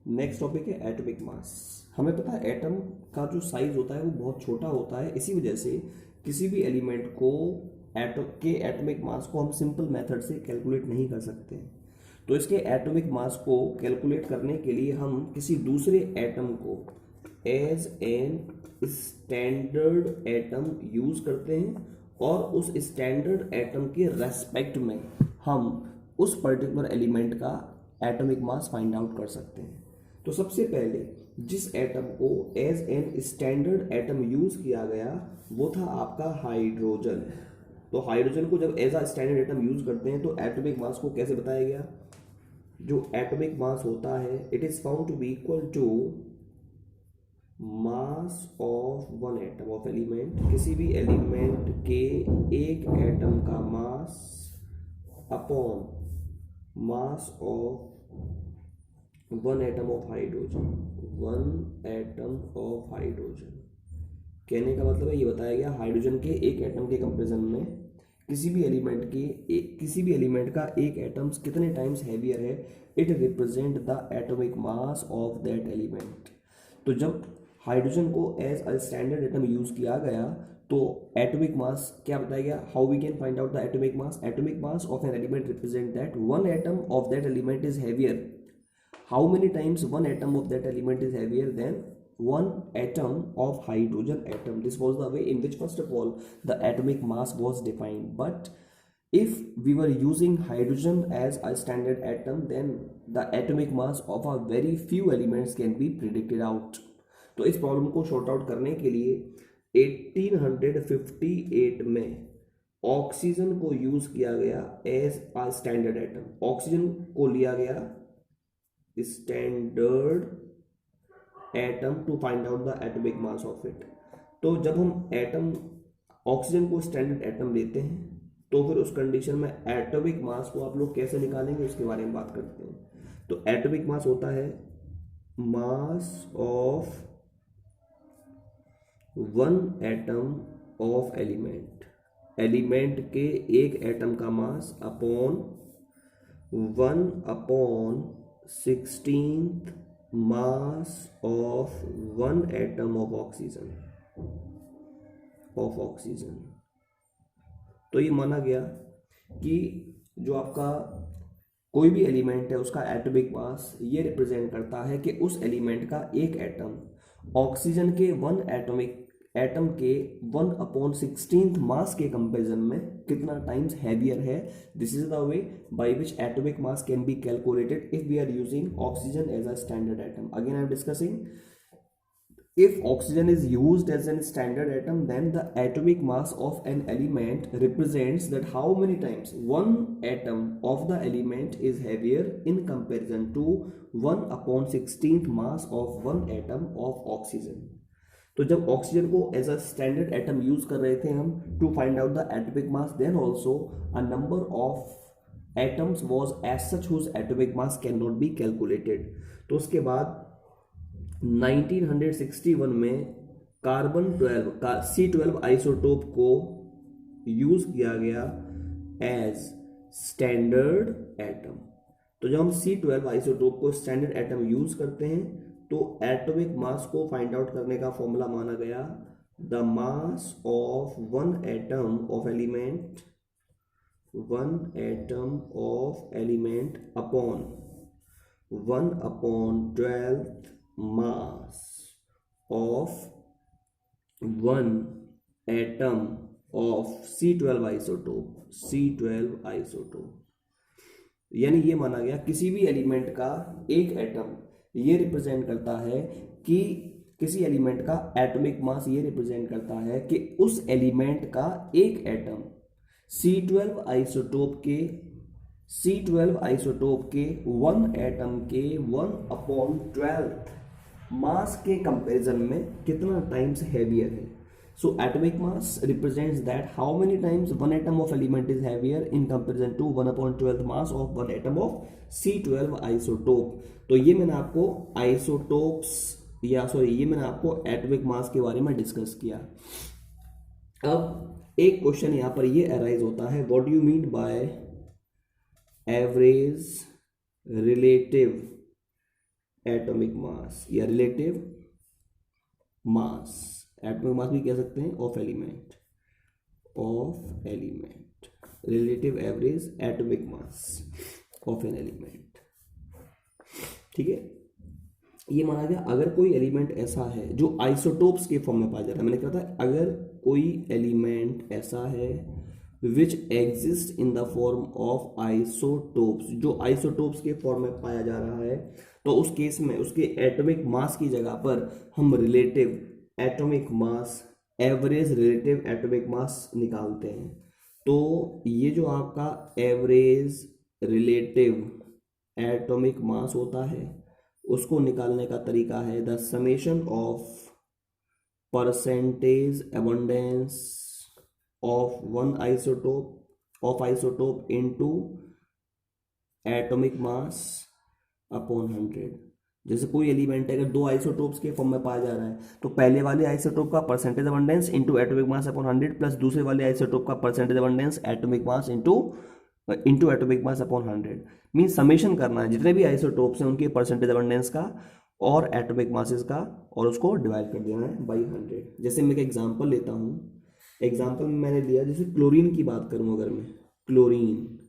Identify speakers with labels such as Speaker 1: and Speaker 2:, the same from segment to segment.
Speaker 1: Next topic है atomic mass. हमें पता है एटम का जो साइज होता है वो बहुत छोटा होता है, इसी वजह से किसी भी एलिमेंट को एटॉमिक मास को हम सिंपल मेथड से कैलकुलेट नहीं कर सकते। तो इसके एटॉमिक मास को कैलकुलेट करने के लिए हम किसी दूसरे एटम को as an standard atom use करते हैं और उस स्टैंडर्ड एटम के रेस्पेक्ट में हम उस पर्टिकुलर एलिमेंट का एटॉमिक मास फाइंड आउट कर सकते हैं। तो सबसे पहले जिस एटम को as an standard atom use किया गया वो था आपका हाइड्रोजन। तो हाइड्रोजन को जब as a standard atom use करते हैं तो एटॉमिक मास को कैसे बताया गया? जो एटॉमिक मास होता है it is found to be equal to mass of one atom of element. किसी भी एलिमेंट के एक एटम का mass upon mass of one atom of hydrogen. One atom of hydrogen कहने का मतलब है ये बताया गया हाइड्रोजन के एक एटम के कंपेरिजन में किसी भी एलिमेंट का एक एटम कितने टाइम्स हैवियर है, it represent the atomic mass of that element. तो जब हाइड्रोजन को as a standard atom use किया गया तो एटॉमिक मास क्या बताया गया? How we can find out the atomic mass? Atomic mass of an element represent that one atom of that element is heavier. How many times one atom of that element is heavier than one atom of hydrogen atom? This was the way in which first of all the atomic mass was defined. But if we were using hydrogen as a standard atom, then the atomic mass of a very few elements can be predicted out. तो इस problem को short out करने के लिए 1858 में oxygen को use किया गया as a standard atom. Oxygen को लिया गया standard atom to find out the atomic mass of it. तो जब हम एटम ऑक्सीजन को स्टैंडर्ड एटम लेते हैं तो फिर उस कंडीशन में एटॉमिक मास को आप लोग कैसे निकालेंगे उसके बारे में बात करते हैं। तो एटॉमिक मास होता है mass of one atom of element. Element के एक एटम का mass upon one upon 16th mass of one atom of oxygen। तो ये माना गया कि जो आपका कोई भी एलिमेंट है उसका एटॉमिक मास ये रिप्रेजेंट करता है कि उस एलिमेंट का एक एटम ऑक्सीजन के एटम के 1/16 मास के कंपेरिजन में कितना टाइम्स हैवियर है। This is the way by which atomic mass can be calculated if we are using oxygen as a standard atom. Again I am discussing if oxygen is used as a standard atom, then the atomic mass of an element represents that how many times one atom of the element is heavier in comparison to 1/16th mass of one atom of oxygen। तो जब oxygen को as a standard atom use कर रहे थे हम to find out the atomic mass, then also a number of atoms was as such whose atomic mass can not be calculated. तो उसके बाद 1961 में कार्बन 12 का C12 आइसोटोप को यूज किया गया एज स्टैंडर्ड एटम। तो जब हम C12 आइसोटोप को स्टैंडर्ड एटम यूज करते हैं तो एटॉमिक मास को फाइंड आउट करने का फॉर्मूला माना गया the mass of one atom of element upon 1/12 mass of one atom of C12 isotope. यानी ये माना गया किसी भी एलिमेंट का एक एटम ये रिप्रेजेंट करता है कि किसी एलिमेंट का एटॉमिक मास ये रिप्रेजेंट करता है कि उस एलिमेंट का एक एटम C12 आइसोटोप के वन एटम के 1/12 मास के कंपैरिजन में कितना टाइम्स हैवियर है। So atomic mass represents that how many times one atom of element is heavier in comparison to 1/12 mass of one atom of C12 isotope. तो ये मैंने आपको एटॉमिक मास के बारे में डिस्कस किया। अब एक क्वेश्चन यहां पर ये अराइज होता है, what do you mean by average relative atomic मास या रिलेटिव मास, एटॉमिक मास भी कह सकते हैं of element, relative average atomic mass of an element. ठीक है, ये माना गया अगर कोई एलिमेंट ऐसा है जो आइसोटोप्स के फॉर्म में पाया जाता है। मैंने कहा था अगर कोई एलिमेंट ऐसा है which exist in the form of isotopes, जो आइसोटोप्स के फॉर्म में पाया जा रहा है, तो उस केस में उसके एटॉमिक मास की जगह पर हम रिलेटिव एटॉमिक मास, एवरेज रिलेटिव एटॉमिक मास निकालते हैं। तो ये जो आपका एवरेज रिलेटिव एटॉमिक मास होता है उसको निकालने का तरीका है the summation of percentage abundance of one isotope into atomic mass upon 100। जैसे कोई एलिमेंट है अगर दो आइसोटोप्स के फॉर्म में पाया जा रहा है तो पहले वाले आइसोटोप का percentage abundance into atomic mass upon 100 plus दूसरे वाले आइसोटोप का percentage abundance atomic mass into atomic mass upon 100। Mean summation करना है जितने भी आइसोटोप्स हैं उनके परसेंटेज अबंडेंस का और एटॉमिक मासेस का, और उसको डिवाइड कर देना है बाई 100। जैसे मैं एक एग्जांपल लेता हूँ, एग्जांपल में मैंने लिया जैसे क्लोरीन की बात करूँ, अगर मैं क्लोरीन,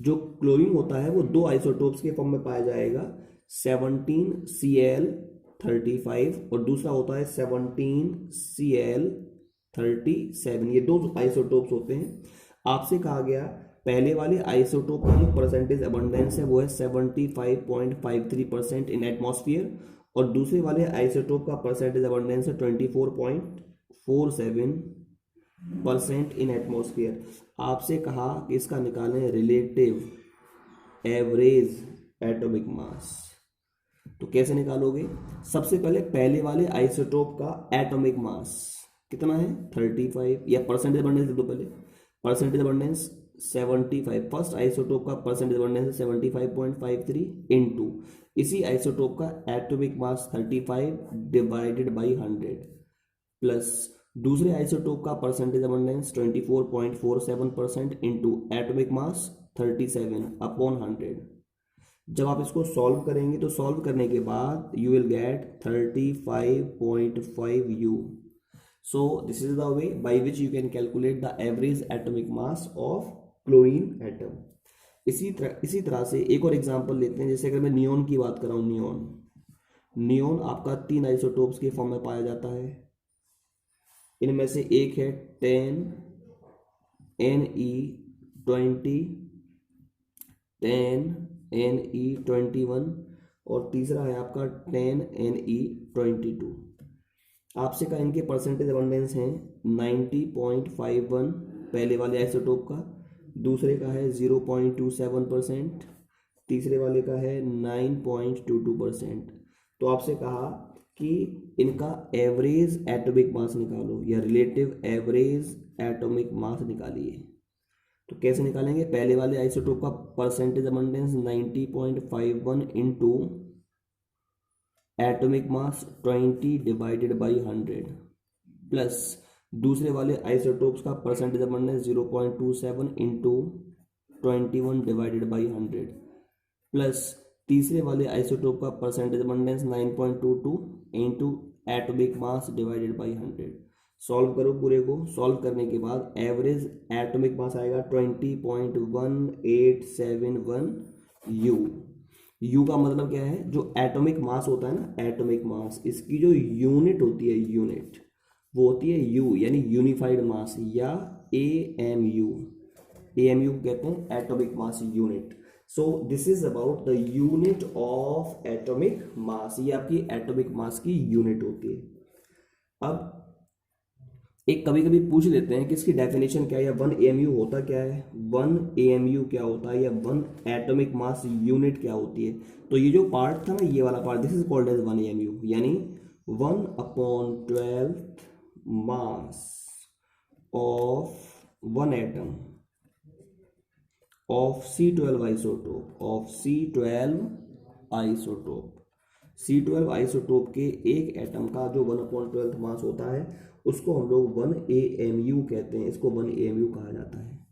Speaker 1: जो क्लोरीन होता है वो दो आइसोटोप्स के फॉर्म में पाया जाएगा, 17Cl35 और दूसरा होता है 17Cl37। ये दो आइसोटोप्स होते हैं। आपसे कहा गया पहले वाले आइसोटोप का जो परसेंटेज अबंडेंस है वो है 75.53% इन एटमॉस्फेयर और दूसरे वाले आइसोटोप का परसेंटेज अबंडेंस है 24.47% इन एटमॉस्फेयर। आपसे कहा कि इसका निकालें रिलेटिव एवरेज एटॉमिक मास। तो कैसे निकालोगे? सबसे पहले पहले वाले आइसोटोप का एटॉमिक मास कितना है 35, या परसेंटेज अबंडेंस दे दो पहले, परसेंटेज अबंडेंस 75, फर्स्ट आइसोटोप का परसेंटेज अबंडेंस 75.53 इनटू इसी आइसोटोप का atomic mass 35 divided by 100 plus दूसरे आइसोटोप का percentage abundance 24.47% into atomic mass 37 upon 100। जब आप इसको सॉल्व करेंगे तो सॉल्व करने के बाद you will gate 35.5 U। So this is the way by which you can calculate the average atomic mass of chlorine atom। इसी तरह से एक और एग्जांपल लेते हैं। जैसे अगर मैं नियोन की बात कर रहा हूँ, नियोन आपका 3 आइसोटोप्स के फॉर्म में पाया जाता है। इनमें से एक है 10Ne20, 10Ne21 और तीसरा है आपका 10Ne22। आपसे का इनके परसेंटेज अबंडेंस हैं 90.51 पहले वाले आइसोटोप का, दूसरे का है 0.27%, तीसरे वाले का है 9.22%। तो आपसे कहा कि इनका एवरेज एटॉमिक मास निकालो या रिलेटिव एवरेज एटॉमिक मास निकालिए। तो कैसे निकालेंगे? पहले वाले आइसोटोप का percentage abundance 90.51 into atomic mass 20 divided by 100 plus दूसरे वाले आइसोटोप्स का percentage abundance 0.27 into 21 divided by 100 plus तीसरे वाले आइसोटोप का percentage abundance 9.22 into atomic mass divided by 100। Solve करो पूरे को, सॉल्व करने के बाद एवरेज एटॉमिक मास आएगा 20.1871 U। यू का मतलब क्या है? जो एटॉमिक मास होता है ना, एटॉमिक मास, इसकी जो यूनिट होती है, यूनिट वो होती है यू, यानी यूनिफाइड मास या AMU। AMU कहते हैं atomic mass unit. So this is about the unit of atomic मास। ये आपकी एटॉमिक मास की यूनिट होती है। अब एक कभी कभी पूछ लेते हैं कि इसकी डेफिनेशन क्या है, या 1 AMU होता क्या है, 1 AMU क्या होता है, या 1 एटॉमिक मास यूनिट क्या होती है। तो ये जो पार्ट था ना, ये वाला part, this is called as 1 AMU, यानी 1/12 mass of 1 atom of C12 isotope, C12 isotope के एक एटम का जो 1/12 मास होता है उसको हम लोग 1 AMU कहते हैं। इसको 1 AMU कहा जाता है।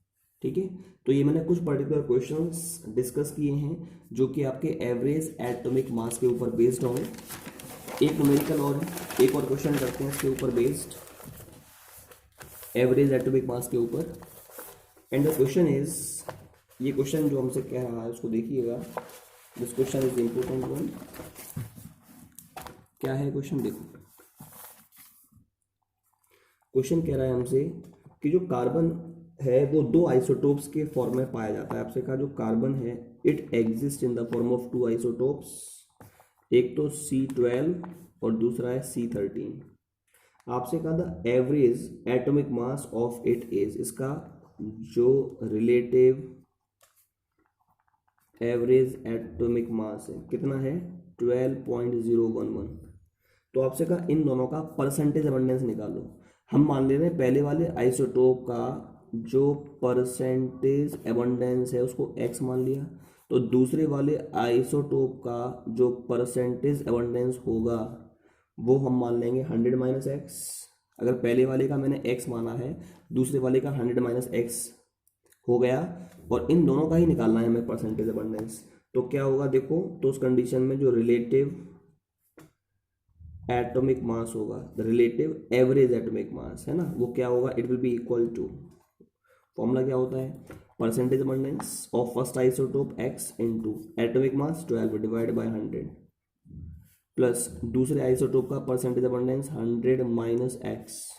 Speaker 1: ठीक है, तो ये मैंने कुछ पर्टिकुलर क्वेश्चंस डिस्कस किए हैं जो कि आपके एवरेज एटॉमिक मास के ऊपर बेस्ड होंगे। एक न्यूमेरिकल और एक और क्वेश्चन करते हैं इसके ऊपर बेस्ड, एवरेज एटॉमिक मास के ऊपर। एंड द क्वेश्चन इज, ये क्वेश्चन जो हमसे कह रहा है उसको देखिएगा, this question is important one. क्या है क्वेश्चन, देखो क्वेश्चन कह रहा है हमसे कि जो कार्बन है वो दो आइसोटोप्स के फॉर्म में पाया जाता है। आपसे कहा जो कार्बन है it exist in the form of two isotopes, एक तो C12 और दूसरा है C13। आपसे कहा the average atomic mass of it is, इसका जो रिलेटिव एवरेज एटॉमिक मास है कितना है 12.011। तो आपसे कहा इन दोनों का परसेंटेज अबंडेंस निकालो। हम मान ले रहे हैं पहले वाले आइसोटोप का जो परसेंटेज अबंडेंस है उसको x मान लिया, तो दूसरे वाले आइसोटोप का जो परसेंटेज अबंडेंस होगा वो हम मान लेंगे 100 माइनस एक्स। अगर पहले वाले का मैंने x माना है, दूसरे वाले का 100 माइनस एक्स हो गया, और इन दोनों का ही निकालना है हमें परसेंटेज अबंडेंस। तो क्या होगा देखो, तो उस कंडीशन में जो रिलेटिव एटॉमिक मास होगा, the relative average atomic mass है ना, वो क्या होगा, it will be equal to, formula क्या होता है, percentage abundance of first isotope x into atomic mass 12 divide by 100 plus दूसरे आइसोटोप का percentage abundance 100 minus x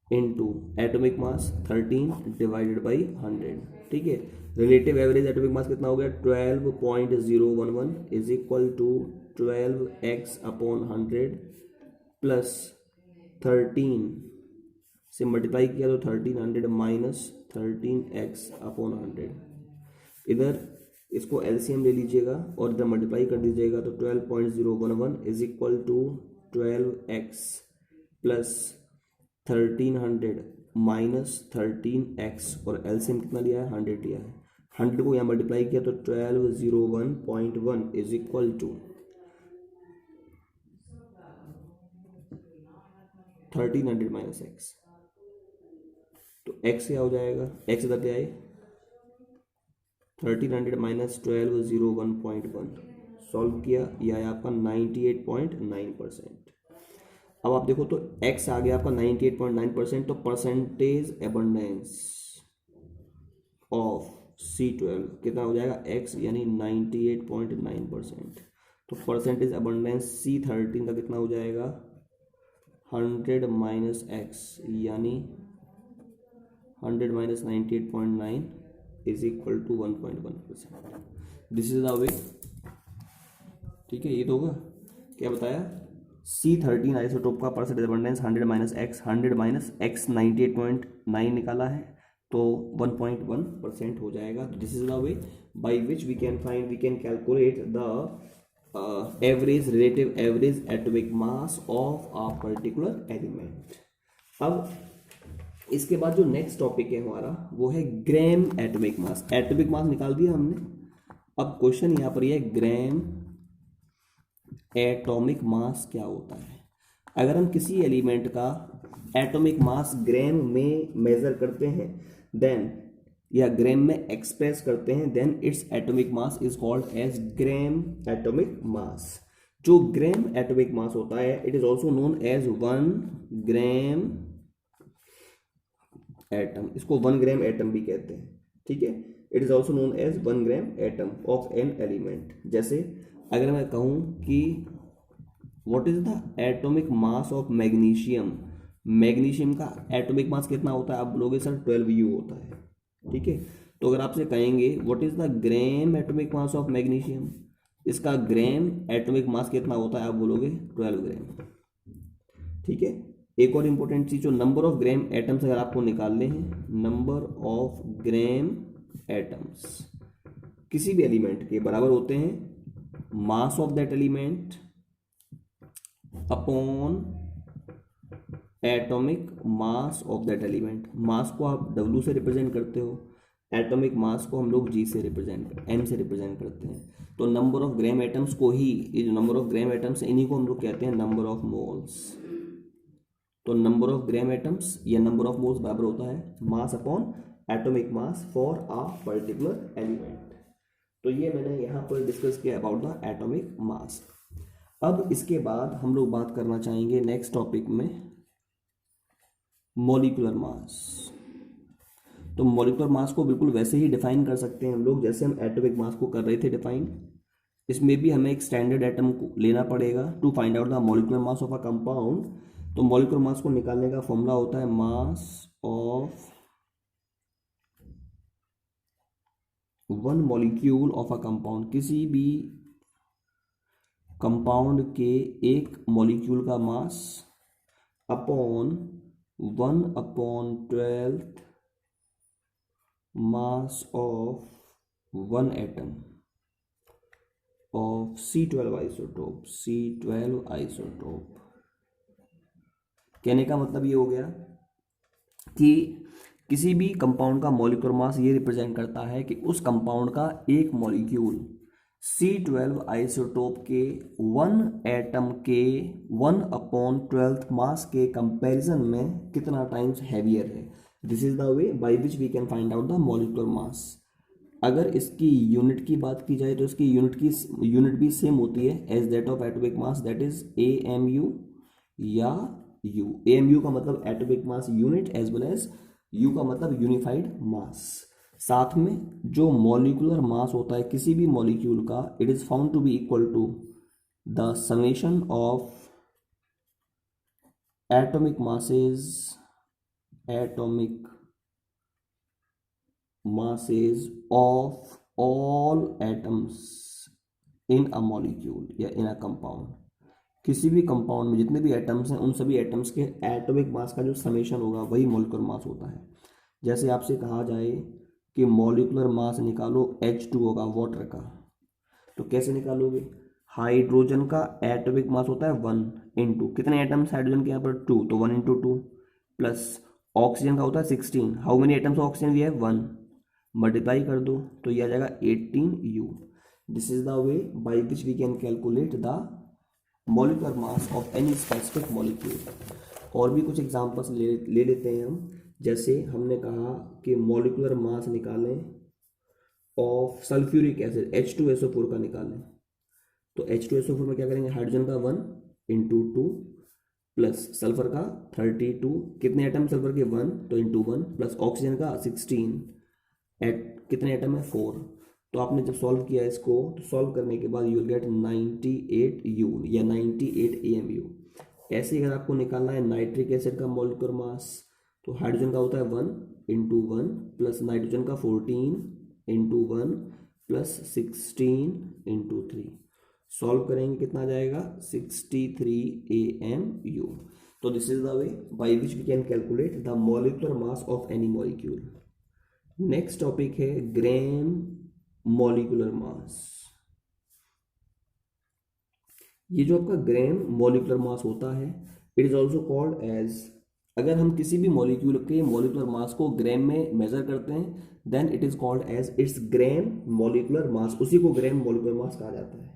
Speaker 1: into atomic mass 13 divided by 100। ठीक है, रिलेटिव एवरेज एटॉमिक मास कितना हो गया 12.011 is equal to 12x upon 100 plus 13 से multiply किया तो 1300 माइनस 13x अपॉन 100। इधर इसको एलसीएम ले लीजिएगा और इधर मल्टीप्लाई कर दीजिएगा तो 12.011 is equal to 12x plus 1300 minus 13x, और एलसीएम कितना लिया है 100 लिया है। 100 को यहाँ मल्टीप्लाई किया तो 1201.1 is equal to 1300 minus x, तो x क्या हो जाएगा, x इधर ले आए 1300 माइनस 1201.1 सॉल्व किया, यह है आपका 98.9%। अब आप देखो तो x आ गया आपका 98.9%, तो परसेंटेज एबंडेंस ऑफ C12 कितना हो जाएगा x यानी 98.9%। तो परसेंटेज एबंडेंस C13 का कितना हो जाएगा 100 माइनस एक्स यानी 100 minus 98.9 is equal to 1.1%। This is the way. ठीक है, ये तो होगा, क्या बताया, C13 आइसोटोप का percentage abundance 100 minus x, 100 minus x 98.9 निकाला है तो 1.1% हो जाएगा। This is the way by which we can calculate the average relative average atomic mass of a particular element. अब इसके बाद जो नेक्स्ट टॉपिक है हमारा वो है ग्राम एटॉमिक मास। एटॉमिक मास निकाल दिया हमने, अब क्वेश्चन यहाँ पर यह है ग्राम एटॉमिक मास क्या होता है। अगर हम किसी एलिमेंट का एटॉमिक मास ग्राम में मेजर करते हैं देन, या ग्राम में एक्सप्रेस करते हैं then its atomic mass is called as gram atomic mass. जो ग्राम एटॉमिक मास होता है it is also known as 1 gram atom, इसको 1 ग्राम एटम भी कहते हैं। ठीक है, it is also known as 1 gram atom of an element. जैसे अगर मैं कहूं कि what is the atomic mass of magnesium, magnesium का एटॉमिक मास कितना होता है, आप बोलोगे सर 12U होता है। ठीक है, तो अगर आपसे कहेंगे what is the gram atomic mass of magnesium, इसका ग्राम एटॉमिक मास कितना होता है, आप बोलोगे 12 ग्राम। ठीक है, एक और इंपॉर्टेंट चीज, जो नंबर ऑफ ग्राम एटम्स अगर आपको निकालने हैं, नंबर ऑफ ग्राम एटम्स किसी भी एलिमेंट के बराबर होते हैं mass of that element upon atomic mass of that element. Mass को आप W से रिप्रेजेंट करते हो, एटॉमिक मास को हम लोग G से M से रिप्रेजेंट करते हैं। तो नंबर ऑफ ग्राम एटम्स को ही, ये जो नंबर ऑफ ग्राम एटम्स इन्हीं को हम लोग कहते हैं नंबर ऑफ मोल्स। तो नंबर ऑफ ग्राम एटम्स या नंबर ऑफ मोल्स बराबर होता है mass upon atomic mass for a particular element. तो ये मैंने यहाँ पर डिस्कस किया अबाउट द एटॉमिक मास। अब इसके बाद हम लोग बात करना चाहेंगे नेक्स्ट टॉपिक में मॉलिक्यूलर मास। तो मॉलिक्यूलर मास को बिल्कुल वैसे ही डिफाइन कर सकते हैं हम लोग जैसे हम एटॉमिक मास को कर रहे थे डिफाइन। इसमें भी हमें एक स्टैंडर्ड एटम को लेना पड़ेगा to find out the molecular mass of a compound. तो मॉलिक्यूलर मास को निकालने का फॉर्मूला होता है mass of one molecule of a compound. किसी भी कंपाउंड के एक मॉलिक्यूल का mass upon 1/12 mass of one atom of C12 isotope. कहने का मतलब ये हो गया कि किसी भी कंपाउंड का मॉलिक्यूलर मास ये रिप्रेजेंट करता है कि उस कंपाउंड का एक मॉलिक्यूल C12 आइसोटोप के वन एटम के 1/12 मास के कंपैरिजन में कितना टाइम्स हैवियर है। This is the way by which we can find out the molecular mass. अगर इसकी यूनिट की बात की जाए तो इसकी यूनिट भी सेम होती है as that of atomic mass, that is AMU या U। AMU का मतलब atomic mass unit as well as U का मतलब यूनिफाइड मास। साथ में जो मॉलिक्यूलर मास होता है किसी भी मॉलिक्यूल का, it is found to be equal to the summation of atomic masses of all atoms in a molecule या in a compound। किसी भी कंपाउंड में जितने भी एटम्स हैं उन सभी एटम्स के एटॉमिक मास का जो समेशन होगा वही मॉलिक्यूलर मास होता है। जैसे आपसे कहा जाए कि मॉलिक्यूलर मास निकालो H2O का, वाटर का, तो कैसे निकालोगे? हाइड्रोजन का एटॉमिक मास होता है 1 इंटू कितने एटम्स हाइड्रोजन के यहाँ पर 2, तो 1 इंटू 2 प्लस ऑक्सीजन का होता है 16। How many atoms of oxygen we have? 1। Multiply कर दो तो ये आ जाएगा 18U। This is the way by which we can calculate the molecular mass of any specific molecule. और भी कुछ एग्जांपल्स ले लेते हैं हम। जैसे हमने कहा कि मॉलिक्यूलर मास निकालें ऑफ सल्फ्यूरिक एसिड H2SO4 का निकालें, तो H2SO4 में क्या करेंगे? हाइड्रोजन का 1 इंटू 2 प्लस सल्फर का 32, कितने एटम सल्फर के? 1, तो इंटू 1 प्लस ऑक्सीजन का 16, कितने एटम है? 4। तो आपने जब सॉल्व किया इसको तो सॉल्व करने के बाद यू विल गेट 98U या 98 AMU। ऐसे अगर आपको निकालना है नाइट्रिक एसिड का मॉलिक्यूलर मास, तो हाइड्रोजन का होता है 1 इंटू 1 प्लस नाइट्रोजन का 14 इंटू 1 प्लस 16 इंटू 3। सॉल्व करेंगे कितना आ जाएगा? 63 AMU। तो this is the way by which we can calculate the molecular mass of any molecule. Next topic है ग्राम मॉलिक्यूलर मास। ये जो आपका ग्राम मॉलिक्यूलर मास होता है it is also called as, अगर हम किसी भी मॉलिक्यूल के मॉलिक्यूलर मास को ग्राम में मेजर करते हैं then it is called as its gram molecular mass. उसी को ग्राम मॉलिक्यूलर मास कहा जाता है।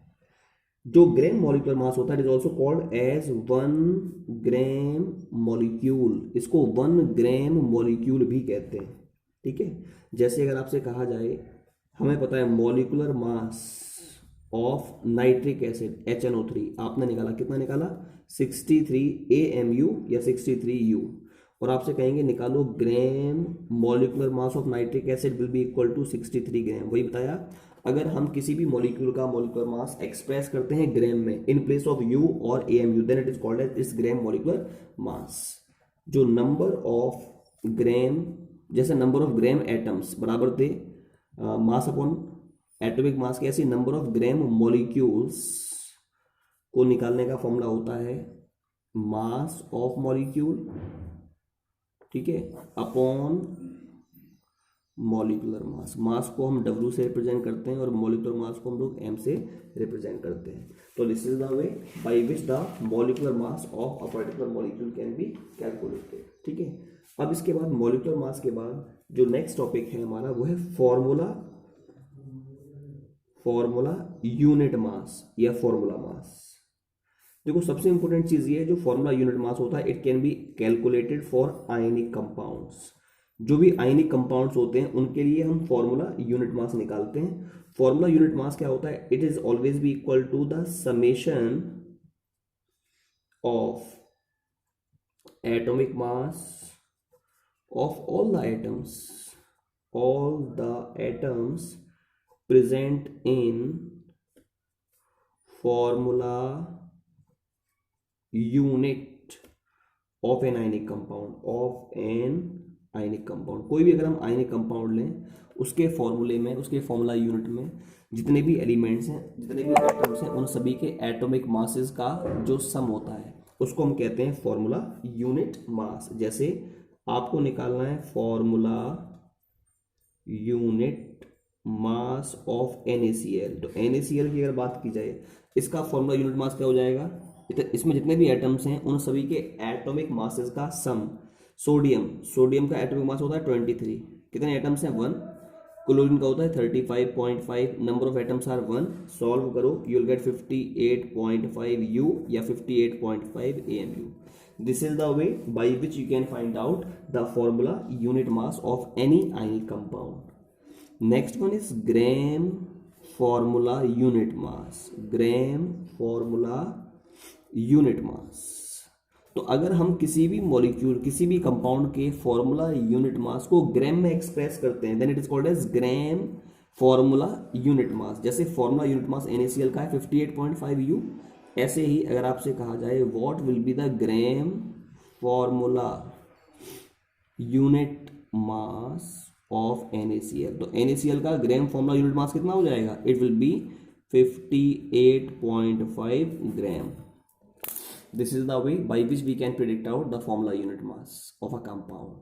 Speaker 1: जो ग्राम मॉलिक्यूलर मास होता है it is also called as 1 gram molecule. इसको 1 ग्राम मॉलिक्यूल भी कहते हैं। ठीक है, जैसे अगर आपसे कहा जाए हमें पता है molecular mass of nitric acid HNO3, आपने निकाला, कितना निकाला? 63 AMU या 63U। और आपसे कहेंगे निकालो gram molecular mass of nitric acid will be equal to 63 gram. वही बताया, अगर हम किसी भी मॉलिक्यूल का मॉलिक्यूलर मास एक्सप्रेस करते हैं ग्राम में इन प्लेस ऑफ U और AMU then it is called as its gram molecular mass. जो नंबर ऑफ ग्राम, जैसे नंबर ऑफ ग्राम एटम्स बराबर थे मास अपॉन एटॉमिक मास के, ऐसे नंबर ऑफ ग्राम मॉलिक्यूल्स को निकालने का फॉर्मूला होता है मास ऑफ मॉलिक्यूल, ठीक है, अपॉन मॉलिक्यूलर मास। मास को हम W से रिप्रेजेंट करते हैं और मॉलिक्यूलर मास को हम लोग M से रिप्रेजेंट करते हैं। तो this is the way by which the molecular mass of a particular molecule can be calculated. ठीक है, अब इसके बाद मॉलिक्यूलर मास के बाद जो नेक्स्ट टॉपिक है हमारा वो है फॉर्मूला यूनिट मास या फॉर्मूला मास। देखो सबसे इंपॉर्टेंट चीज ये है, जो फॉर्मूला यूनिट मास होता है it can be calculated for ionic compounds. जो भी आयनिक कंपाउंड्स होते हैं उनके लिए हम फॉर्मूला यूनिट मास निकालते हैं। फॉर्मूला यूनिट मास क्या होता है? It is always be equal to the summation of atomic mass of all the atoms present in formula unit of an ionic compound। कोई भी अगर हम आयनिक कंपाउंड लें, उसके फॉर्मूले में, उसके फॉर्मूला यूनिट में जितने भी एलिमेंट्स हैं, जितने भी एटम्स हैं, उन सभी के एटॉमिक मासेस का जो सम होता है उसको हम कहते हैं फॉर्मूला यूनिट मास। जैसे आपको निकालना है formula unit mass of NaCl, तो NaCl की अगर बात की जाए, इसका फॉर्मूला यूनिट मास क्या हो जाएगा? इसमें जितने भी एटम्स हैं उन सभी के एटॉमिक मासेस का सम। सोडियम का एटॉमिक मास होता है 23, कितने एटम्स हैं? 1। क्लोरीन का होता है 35.5, number of atoms are 1। Solve करो, यू विल गेट 58.5 U या 58.5 AMU। This is the way by which you can find out the formula unit mass of any ionic compound. Next one is gram formula unit mass. Gram formula unit mass. तो अगर हम किसी भी molecule, किसी भी compound के formula unit मास को ग्राम में एक्सप्रेस करते हैं, then it is called as gram formula unit mass. जैसे फॉर्मूला यूनिट मास NaCl का है 58.5 U, ऐसे ही अगर आपसे कहा जाए what will be the gram formula unit mass of NaCl, तो NaCl का ग्राम फॉर्मूला यूनिट मास कितना हो जाएगा? It will B 58.5 gram. This is the way by which we can predict out the formula unit mass of a compound.